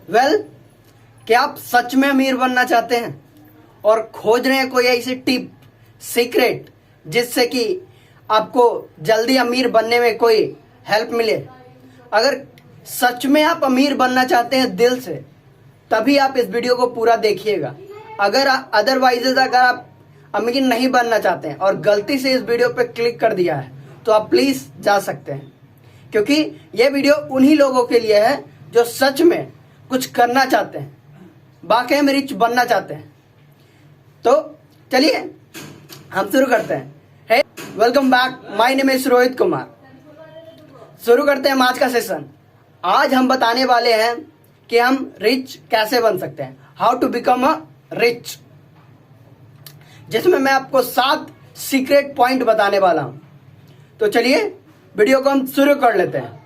क्या आप सच में अमीर बनना चाहते हैं और खोज रहे हैं कोई ऐसी टिप सीक्रेट जिससे कि आपको जल्दी अमीर बनने में कोई हेल्प मिले? अगर सच में आप अमीर बनना चाहते हैं दिल से, तभी आप इस वीडियो को पूरा देखिएगा। अगर अगर आप अमीर नहीं बनना चाहते हैं और गलती से इस वीडियो पे क्लिक कर दिया है तो आप प्लीज जा सकते हैं, क्योंकि ये वीडियो उन्हीं लोगों के लिए है जो सच में कुछ करना चाहते हैं, वाकई में रिच बनना चाहते हैं। तो चलिए हम शुरू करते हैं। Hey welcome back, my name is Rohit Kumar. शुरू करते हैं हम आज का सेशन। आज हम बताने वाले हैं कि हम रिच कैसे बन सकते हैं, how to become a rich, जिसमें मैं आपको 7 सीक्रेट पॉइंट बताने वाला हूं। तो चलिए वीडियो को हम शुरू कर लेते हैं।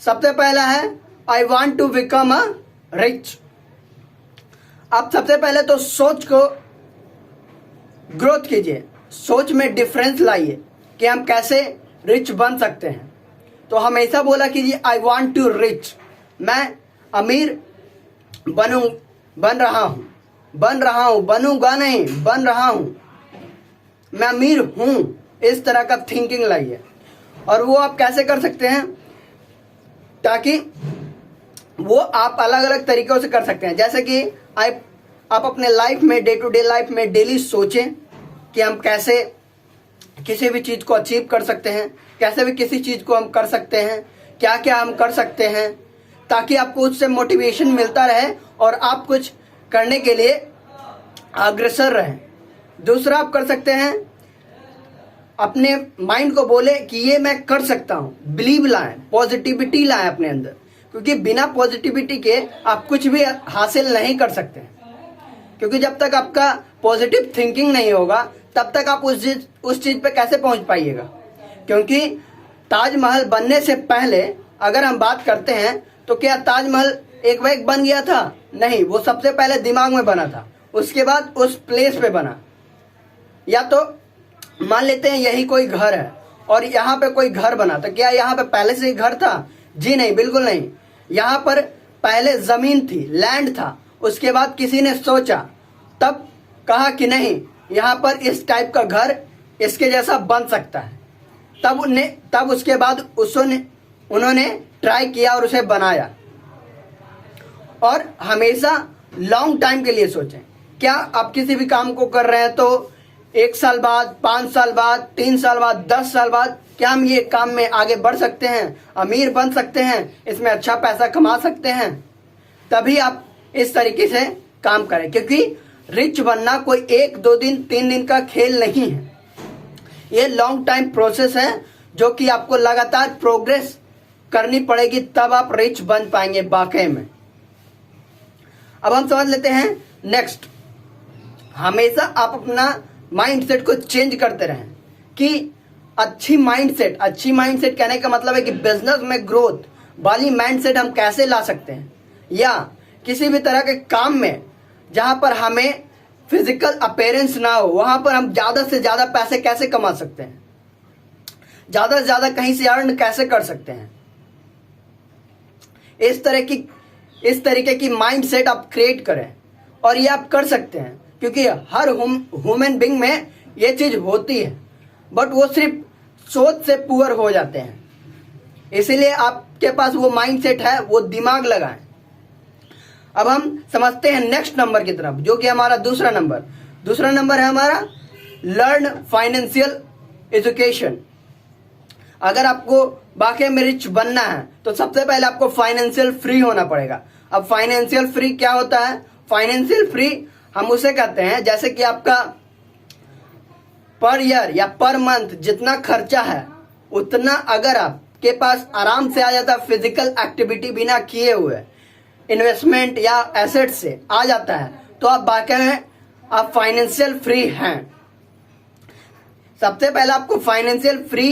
सबसे पहला है I want to become a rich. आप सबसे पहले तो सोच को ग्रोथ कीजिए, सोच में डिफरेंस लाइए कि हम कैसे रिच बन सकते हैं। तो हमेशा बोला कीजिए आई वांट टू रिच, मैं अमीर बन रहा हूं, बनूंगा नहीं, बन रहा हूं, मैं अमीर हूं। इस तरह का थिंकिंग लाइए। और वो आप कैसे कर सकते हैं, ताकि वो आप अलग अलग तरीकों से कर सकते हैं। जैसे कि आप अपने लाइफ में, डे टू डे लाइफ में डेली सोचें कि हम कैसे किसी भी चीज़ को अचीव कर सकते हैं, कैसे भी किसी चीज़ को हम कर सकते हैं, क्या क्या हम कर सकते हैं, ताकि आपको उससे मोटिवेशन मिलता रहे और आप कुछ करने के लिए अग्रसर रहें। दूसरा आप कर सकते हैं, अपने माइंड को बोले कि ये मैं कर सकता हूँ, बिलीव लाएं, पॉजिटिविटी लाएं अपने अंदर, क्योंकि बिना पॉजिटिविटी के आप कुछ भी हासिल नहीं कर सकते। क्योंकि जब तक आपका पॉजिटिव थिंकिंग नहीं होगा तब तक आप उस चीज पे कैसे पहुंच पाइएगा। क्योंकि ताजमहल बनने से पहले अगर हम बात करते हैं तो क्या ताजमहल एक बार बन गया था? नहीं, वो सबसे पहले दिमाग में बना था, उसके बाद उस प्लेस पे बना। या तो मान लेते हैं यही कोई घर है और यहाँ पे कोई घर बना, तो क्या यहाँ पे पहले से ही घर था? जी नहीं, बिल्कुल नहीं। यहाँ पर पहले जमीन थी, लैंड था, उसके बाद किसी ने सोचा, तब कहा कि नहीं यहाँ पर इस टाइप का घर इसके जैसा बन सकता है, तब उसके बाद उन्होंने ट्राई किया और उसे बनाया। और हमेशा लॉन्ग टाइम के लिए सोचें। क्या आप किसी भी काम को कर रहे हैं तो 1 साल बाद, 5 साल बाद, 3 साल बाद, 10 साल बाद क्या हम ये काम में आगे बढ़ सकते हैं, अमीर बन सकते हैं, इसमें अच्छा पैसा कमा सकते हैं? तभी आप इस तरीके से काम करें, क्योंकि रिच बनना कोई 1, 2 दिन, 3 दिन का खेल नहीं है। ये लॉन्ग टाइम प्रोसेस है जो कि आपको लगातार प्रोग्रेस करनी पड़ेगी, तब आप रिच बन पाएंगे वाकई में। अब हम समझ लेते हैं नेक्स्ट। हमेशा आप अपना माइंडसेट को चेंज करते रहें कि अच्छी माइंडसेट कहने का मतलब है कि बिजनेस में ग्रोथ वाली माइंडसेट हम कैसे ला सकते हैं, या किसी भी तरह के काम में जहां पर हमें फिजिकल अपीयरेंस ना हो, वहां पर हम ज्यादा से ज्यादा पैसे कैसे कमा सकते हैं, ज्यादा से ज्यादा कहीं से अर्न कैसे कर सकते हैं। इस तरीके की माइंडसेट आप क्रिएट करें, और ये आप कर सकते हैं क्योंकि हर ह्यूमन बीइंग में ये चीज होती है, बट वो सिर्फ सोच से पुअर हो जाते हैं। इसीलिए आपके पास वो माइंडसेट है, वो दिमाग लगाएं। अब हम समझते हैं नेक्स्ट नंबर की तरफ, जो कि हमारा दूसरा नंबर है हमारा लर्न फाइनेंशियल एजुकेशन। अगर आपको वाकई में रिच बनना है तो सबसे पहले आपको फाइनेंशियल फ्री होना पड़ेगा। अब फाइनेंशियल फ्री क्या होता है? फाइनेंशियल फ्री हम उसे कहते हैं जैसे कि आपका पर ईयर या पर मंथ जितना खर्चा है उतना अगर आपके पास आराम से आ जाता, फिजिकल एक्टिविटी बिना किए हुए, इन्वेस्टमेंट या एसेट से आ जाता है, तो आप वाकई में आप फाइनेंशियल फ्री हैं। सबसे पहले आपको फाइनेंशियल फ्री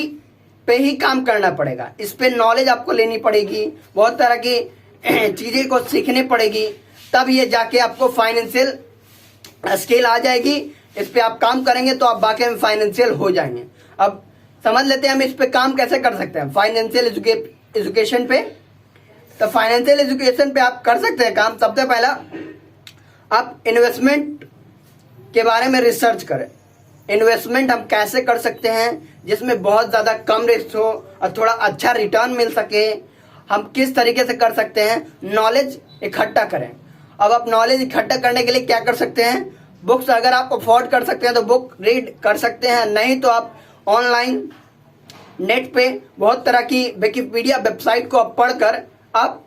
पे ही काम करना पड़ेगा, इस पे नॉलेज आपको लेनी पड़ेगी, बहुत तरह की चीजें को सीखने पड़ेगी, तब ये जाके आपको फाइनेंशियल स्किल आ जाएगी। इस पे आप काम करेंगे तो आप वाकई में फाइनेंशियल हो जाएंगे। अब समझ लेते हैं हम इस पे काम कैसे कर सकते हैं, फाइनेंशियल एजुकेशन पे। तो फाइनेंशियल एजुकेशन पे आप कर सकते हैं काम। सबसे पहला आप इन्वेस्टमेंट के बारे में रिसर्च करें। इन्वेस्टमेंट हम कैसे कर सकते हैं जिसमें बहुत ज़्यादा कम रिस्क हो और थोड़ा अच्छा रिटर्न मिल सके, हम किस तरीके से कर सकते हैं, नॉलेज इकट्ठा करें। अब आप नॉलेज इकट्ठा करने के लिए क्या कर सकते हैं, बुक्स अगर आप अफोर्ड कर सकते हैं तो बुक रीड कर सकते हैं, नहीं तो आप ऑनलाइन नेट पे बहुत तरह की विकिपीडिया वेबसाइट को आप पढ़कर आप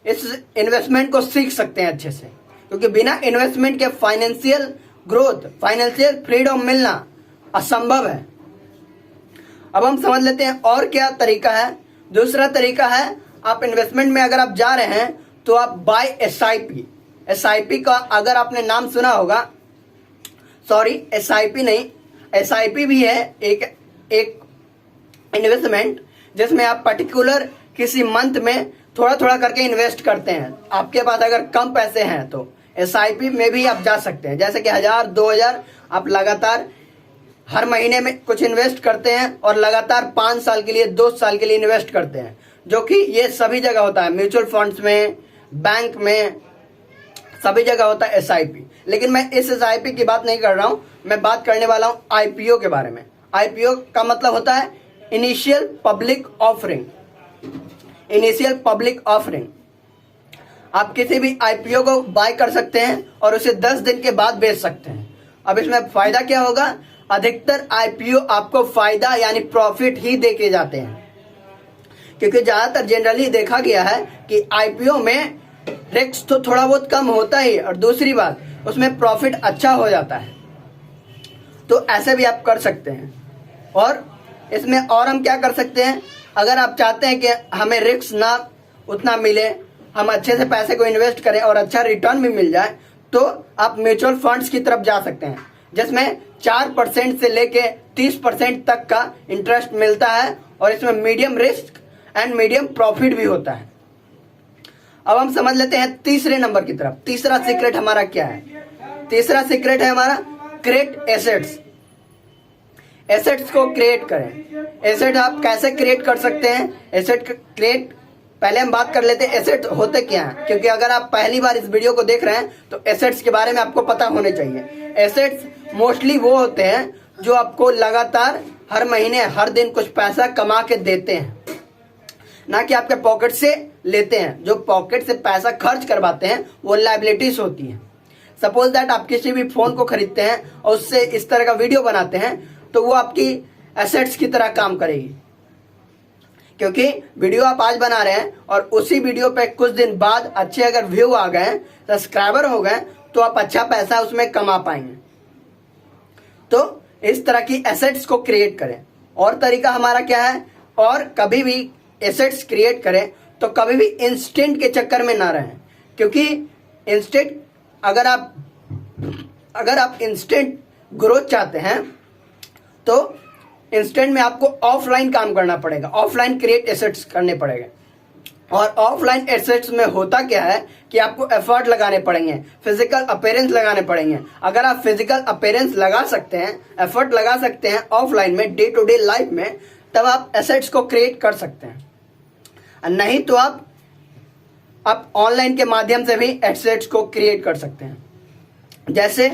इस इन्वेस्टमेंट को सीख सकते हैं अच्छे से। क्योंकि बिना इन्वेस्टमेंट के फाइनेंशियल ग्रोथ, फाइनेंशियल फ्रीडम मिलना असंभव है। अब हम समझ लेते हैं और क्या तरीका है। दूसरा तरीका है, आप इन्वेस्टमेंट में अगर आप जा रहे हैं तो आप बाय एसआईपी। एसआईपी का अगर आपने नाम सुना होगा, सॉरी एसआईपी नहीं, एसआईपी भी है एक इन्वेस्टमेंट जिसमें आप पर्टिकुलर किसी मंथ में थोड़ा थोड़ा करके इन्वेस्ट करते हैं। आपके पास अगर कम पैसे हैं तो एसआईपी में भी आप जा सकते हैं। जैसे कि 1000 2000 आप लगातार हर महीने में कुछ इन्वेस्ट करते हैं और लगातार 5 साल के लिए 2 साल के लिए इन्वेस्ट करते हैं, जो कि ये सभी जगह होता है, म्यूचुअल फंड्स में, बैंक में, सभी जगह होता है एसआईपी। लेकिन मैं इस एसआईपी की बात नहीं कर रहा हूं, मैं बात करने वाला हूं आईपीओ के बारे में। आईपीओ का मतलब होता है initial public offering. Initial public offering, आप किसी भी आईपीओ को बाय कर सकते हैं और उसे 10 दिन के बाद बेच सकते हैं। अब इसमें फायदा क्या होगा, अधिकतर आईपीओ आपको फायदा यानी प्रॉफिट ही दे के जाते हैं, क्योंकि ज्यादातर जनरली देखा गया है कि आईपीओ में रिस्क तो थोड़ा बहुत कम होता ही, और दूसरी बात उसमें प्रॉफिट अच्छा हो जाता है। तो ऐसे भी आप कर सकते हैं। और इसमें और हम क्या कर सकते हैं, अगर आप चाहते हैं कि हमें रिस्क ना उतना मिले, हम अच्छे से पैसे को इन्वेस्ट करें और अच्छा रिटर्न भी मिल जाए, तो आप म्यूचुअल फंड्स की तरफ जा सकते हैं, जिसमें 4% से लेके 30% तक का इंटरेस्ट मिलता है और इसमें medium risk and medium profit भी होता है। अब हम समझ लेते हैं तीसरे नंबर की तरफ। तीसरा सीक्रेट हमारा क्या है, तीसरा सीक्रेट है हमारा क्रिएट एसेट्स। एसेट्स को क्रिएट करें। एसेट आप कैसे क्रिएट कर सकते हैं, एसेट क्रिएट पहले हम बात कर लेते हैं एसेट होते क्या हैं, क्योंकि अगर आप पहली बार इस वीडियो को देख रहे हैं तो एसेट्स के बारे में आपको पता होने चाहिए। एसेट्स मोस्टली वो होते हैं जो आपको लगातार हर महीने हर दिन कुछ पैसा कमा के देते हैं, ना कि आपके पॉकेट से लेते हैं। जो पॉकेट से पैसा खर्च करवाते हैं वो लायबिलिटीज होती है। सपोज दैट आप किसी भी फोन को खरीदते हैं और उससे इस तरह का वीडियो बनाते हैं तो वो आपकी एसेट्स की तरह काम करेगी, क्योंकि वीडियो आप आज बना रहे हैं और उसी वीडियो पे कुछ दिन बाद अच्छे अगर व्यू आ गए, सब्सक्राइबर हो गए, तो आप अच्छा पैसा उसमें कमा पाएंगे। तो इस तरह की एसेट्स को क्रिएट करें। और तरीका हमारा क्या है, और कभी भी एसेट्स क्रिएट करें तो कभी भी इंस्टेंट के चक्कर में ना रहें, क्योंकि इंस्टेंट अगर आप इंस्टेंट ग्रोथ चाहते हैं तो इंस्टेंट में आपको ऑफलाइन काम करना पड़ेगा, ऑफलाइन क्रिएट एसेट्स करने पड़ेंगे। और ऑफलाइन एसेट्स में होता क्या है कि आपको एफर्ट लगाने पड़ेंगे, फिजिकल अपीयरेंस लगाने पड़ेंगे। अगर आप फिजिकल अपीयरेंस लगा सकते हैं, एफर्ट लगा सकते हैं ऑफलाइन में, डे टू डे लाइफ में, तब आप एसेट्स को क्रिएट कर सकते हैं। नहीं तो आप ऑनलाइन के माध्यम से भी एसेट्स को क्रिएट कर सकते हैं। जैसे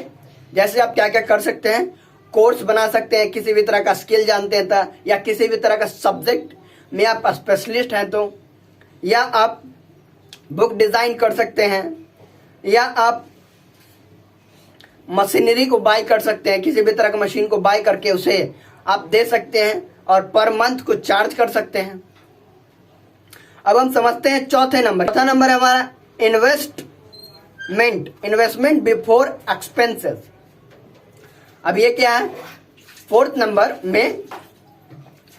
आप क्या क्या कर सकते हैं, कोर्स बना सकते हैं, किसी भी तरह का स्किल जानते हैं तो, या किसी भी तरह का सब्जेक्ट में आप स्पेशलिस्ट हैं तो, या आप बुक डिजाइन कर सकते हैं, या आप मशीनरी को बाय कर सकते हैं, किसी भी तरह का मशीन को बाय करके उसे आप दे सकते हैं और पर मंथ कुछ चार्ज कर सकते हैं। अब हम समझते हैं चौथा नंबर है हमारा इन्वेस्टमेंट बिफोर एक्सपेंसेस। अब ये क्या है, फोर्थ नंबर में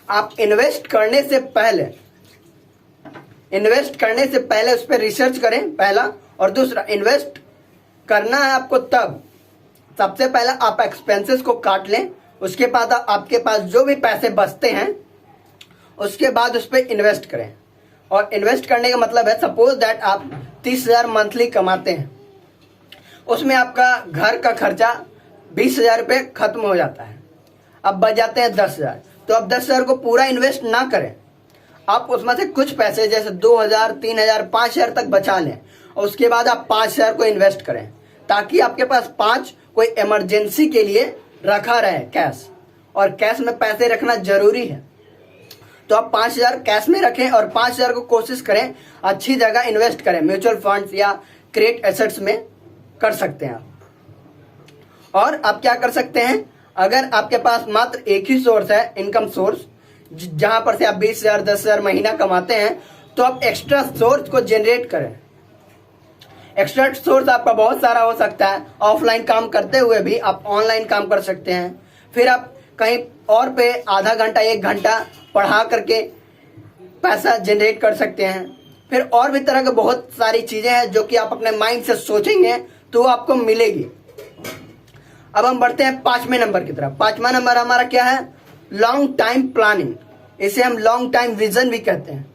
आप इन्वेस्ट करने से पहले उस पर रिसर्च करें, पहला। और दूसरा, इन्वेस्ट करना है आपको तब सबसे पहला आप एक्सपेंसेस को काट लें, उसके बाद आपके पास जो भी पैसे बचते हैं उसके बाद उस पर इन्वेस्ट करें। और इन्वेस्ट करने का मतलब है, सपोज दैट आप 30,000 मंथली कमाते हैं, उसमें आपका घर का खर्चा 20,000 रुपये खत्म हो जाता है, अब बच जाते हैं 10,000। तो आप 10,000 को पूरा इन्वेस्ट ना करें, आप उसमें से कुछ पैसे जैसे 2000, 3000, 5000 तक बचा लें और उसके बाद आप 5000 को इन्वेस्ट करें, ताकि आपके पास 5 कोई इमरजेंसी के लिए रखा रहे कैश, और कैश में पैसे रखना जरूरी है। तो आप 5000 कैश में रखें और 5000 को कोशिश करें अच्छी जगह इन्वेस्ट करें, म्यूचुअल फंड्स या क्रेडिट एसेट्स में कर सकते हैं आप। और आप क्या कर सकते हैं, अगर आपके पास मात्र एक ही सोर्स है, इनकम सोर्स, जहां पर से आप 20,000, 10,000 महीना कमाते हैं, तो आप एक्स्ट्रा सोर्स को जनरेट करें। एक्स्ट्रा सोर्स आपका बहुत सारा हो सकता है। ऑफलाइन काम करते हुए भी आप ऑनलाइन काम कर सकते हैं। फिर आप कहीं और पे आधा घंटा, 1 घंटा पढ़ा करके पैसा जनरेट कर सकते हैं। फिर और भी तरह के बहुत सारी चीजें हैं जो कि आप अपने माइंड से सोचेंगे तो वो आपको मिलेगी। अब हम बढ़ते हैं 5वें नंबर की तरफ। 5वां नंबर हमारा क्या है, लॉन्ग टाइम प्लानिंग। इसे हम लॉन्ग टाइम विजन भी कहते हैं।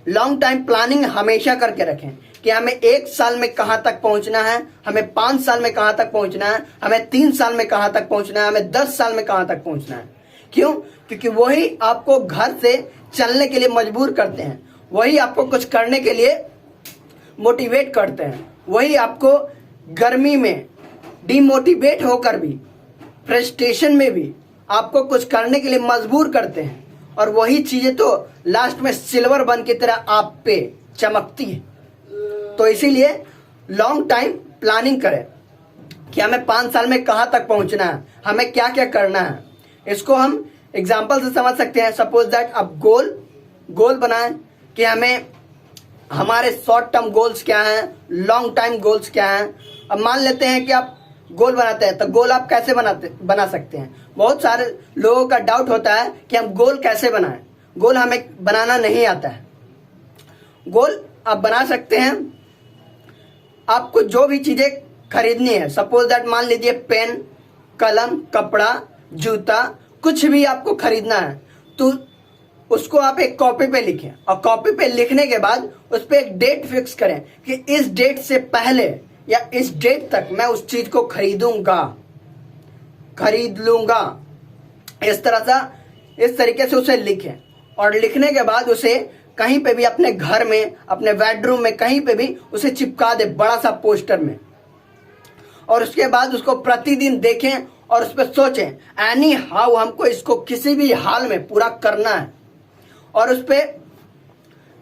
लॉन्ग टाइम प्लानिंग हमेशा करके रखें कि हमें 1 साल में कहां तक पहुंचना है, हमें 5 साल में कहां तक पहुंचना है, हमें 3 साल में कहां तक पहुंचना है, हमें 10 साल में कहां तक पहुंचना है। क्यों? क्योंकि वही आपको घर से चलने के लिए मजबूर करते हैं, वही आपको कुछ करने के लिए मोटिवेट करते हैं, वही आपको गर्मी में डिमोटिवेट होकर भी, फ्रस्ट्रेशन में भी आपको कुछ करने के लिए मजबूर करते हैं। और वही चीजें तो लास्ट में सिल्वर बन की तरह आप पे चमकती है। तो इसीलिए लॉन्ग टाइम प्लानिंग करें कि हमें 5 साल में कहां तक पहुंचना है, हमें क्या क्या करना है। इसको हम एग्जाम्पल से समझ सकते हैं। सपोज दैट आप गोल बनाएं कि हमें हमारे शॉर्ट टर्म गोल्स क्या हैं, लॉन्ग टाइम गोल्स क्या हैं। अब मान लेते हैं कि आप गोल बनाते हैं, तो गोल आप कैसे बना सकते हैं। बहुत सारे लोगों का डाउट होता है कि हम गोल कैसे बनाएं। गोल हमें बनाना नहीं आता है। गोल आप बना सकते हैं, आपको जो भी चीजें खरीदनी है, सपोज दैट मान लीजिए पेन, कलम, कपड़ा, जूता, कुछ भी आपको खरीदना है, तो उसको आप एक कॉपी पे लिखें और कॉपी पे लिखने के बाद उस पर एक डेट फिक्स करें कि इस डेट से पहले या इस डेट तक मैं उस चीज को खरीद लूंगा। इस तरीके से उसे लिखें और लिखने के बाद उसे कहीं पे भी अपने घर में, अपने बेडरूम में, कहीं पे भी उसे चिपका दे बड़ा सा पोस्टर में। और उसके बाद उसको प्रतिदिन देखें और उस पर सोचें, एनी हाउ हमको इसको किसी भी हाल में पूरा करना है। और उस पर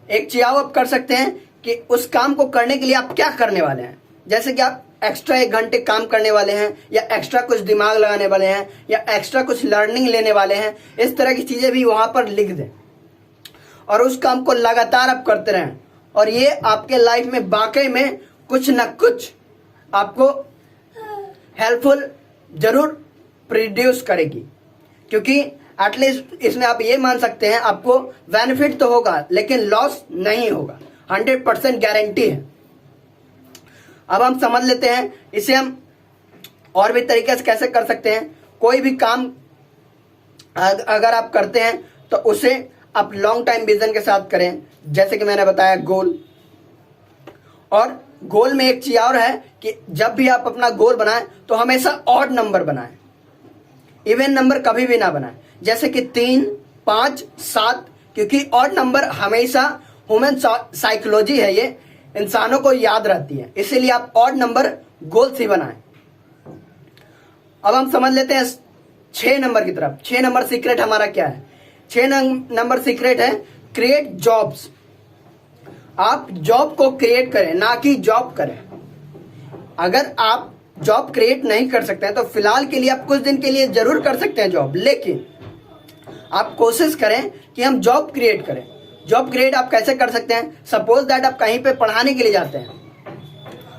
एक चीज आप कर सकते हैं कि उस काम को करने के लिए आप क्या करने वाले हैं। जैसे कि आप एक्स्ट्रा 1 घंटे काम करने वाले हैं, या एक्स्ट्रा कुछ दिमाग लगाने वाले हैं, या एक्स्ट्रा कुछ लर्निंग लेने वाले हैं। इस तरह की चीजें भी वहां पर लिख दें और उस काम को लगातार आप करते रहें। और ये आपके लाइफ में वाकई में कुछ न कुछ आपको हेल्पफुल जरूर प्रोड्यूस करेगी, क्योंकि एटलीस्ट इसमें आप ये मान सकते हैं आपको बेनिफिट तो होगा लेकिन लॉस नहीं होगा, 100% गारंटी है। अब हम समझ लेते हैं इसे हम और भी तरीके से कैसे कर सकते हैं। कोई भी काम अगर आप करते हैं तो उसे आप लॉन्ग टाइम विजन के साथ करें, जैसे कि मैंने बताया गोल। और गोल में एक चीज और है कि जब भी आप अपना गोल बनाएं तो हमेशा ऑड नंबर बनाएं, इवन नंबर कभी भी ना बनाएं, जैसे कि 3, 5, 7, क्योंकि ऑड नंबर हमेशा ह्यूमन साइकोलॉजी है, ये इंसानों को याद रहती है, इसीलिए आप ऑड नंबर गोल्स ही बनाएं। अब हम समझ लेते हैं 6 नंबर की तरफ। 6 नंबर सीक्रेट हमारा क्या है। 6 नंबर सीक्रेट है क्रिएट जॉब्स। आप जॉब को क्रिएट करें, ना कि जॉब करें। अगर आप जॉब क्रिएट नहीं कर सकते हैं तो फिलहाल के लिए आप कुछ दिन के लिए जरूर कर सकते हैं जॉब, लेकिन आप कोशिश करें कि हम जॉब क्रिएट करें। जॉब क्रिएट आप कैसे कर सकते हैं। सपोज दैट आप कहीं पे पढ़ाने के लिए जाते हैं,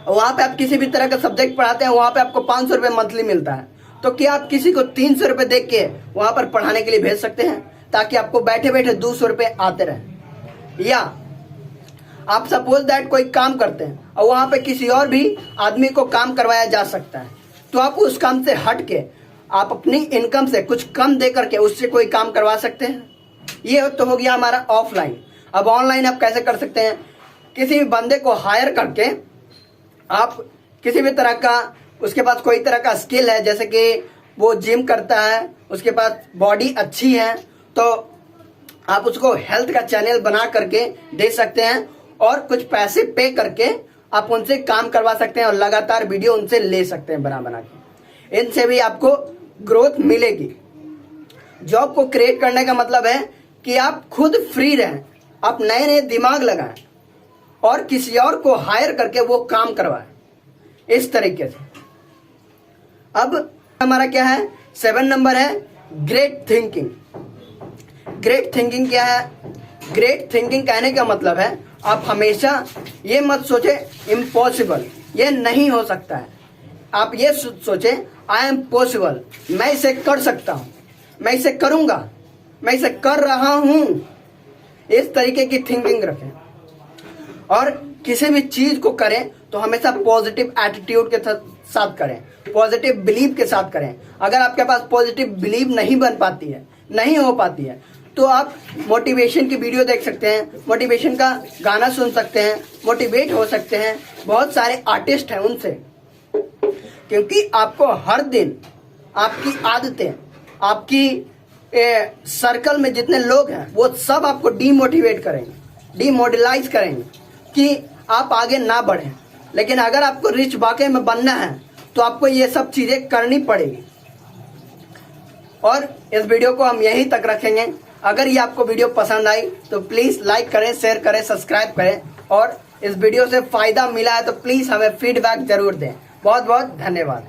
वहां पे आप किसी भी तरह का सब्जेक्ट पढ़ाते हैं, वहां पे आपको 500 रुपये मंथली मिलता है, तो क्या आप किसी को 300 रुपये देख के वहां पर पढ़ाने के लिए भेज सकते हैं, ताकि आपको बैठे बैठे 200 रुपये आते रहे। या आप सपोज दैट कोई काम करते हैं और वहां पे किसी और भी आदमी को काम करवाया जा सकता है, तो आप उस काम से हट के आप अपनी इनकम से कुछ कम दे करके उससे कोई काम करवा सकते हैं। ये तो हो गया हमारा ऑफलाइन। अब ऑनलाइन आप कैसे कर सकते हैं। किसी भी बंदे को हायर करके आप किसी भी तरह का, उसके पास कोई तरह का स्किल है, जैसे कि वो जिम करता है, उसके पास बॉडी अच्छी है, तो आप उसको हेल्थ का चैनल बना करके दे सकते हैं और कुछ पैसे पे करके आप उनसे काम करवा सकते हैं और लगातार वीडियो उनसे ले सकते हैं बना के। इनसे भी आपको ग्रोथ मिलेगी। जॉब को क्रिएट करने का मतलब है कि आप खुद फ्री रहें, आप नए नए दिमाग लगाएं और किसी और को हायर करके वो काम करवाएं, इस तरीके से। अब हमारा क्या है, 7 नंबर है ग्रेट थिंकिंग। ग्रेट थिंकिंग क्या है? ग्रेट थिंकिंग कहने का मतलब है आप हमेशा ये मत सोचे इम्पॉसिबल, ये नहीं हो सकता है। आप ये सोचे आई एम पॉसिबल, मैं इसे कर सकता हूं, मैं इसे करूंगा, मैं इसे कर रहा हूं। इस तरीके की थिंकिंग रखें और किसी भी चीज को करें तो हमेशा पॉजिटिव एटीट्यूड के साथ करें, पॉजिटिव बिलीव के साथ करें। अगर आपके पास पॉजिटिव बिलीव नहीं बन पाती है, नहीं हो पाती है, तो आप मोटिवेशन की वीडियो देख सकते हैं, मोटिवेशन का गाना सुन सकते हैं, मोटिवेट हो सकते हैं। बहुत सारे आर्टिस्ट हैं उनसे, क्योंकि आपको हर दिन आपकी आदतें, आपकी सर्कल में जितने लोग हैं वो सब आपको डीमोटिवेट करेंगे, डीमोडलाइज करेंगे कि आप आगे ना बढ़ें। लेकिन अगर आपको रिच वाकई में बनना है तो आपको ये सब चीजें करनी पड़ेगी। और इस वीडियो को हम यहीं तक रखेंगे। अगर ये आपको वीडियो पसंद आई तो प्लीज लाइक करें, शेयर करें, सब्सक्राइब करें और इस वीडियो से फायदा मिला है तो प्लीज हमें फीडबैक जरूर दें। बहुत बहुत धन्यवाद।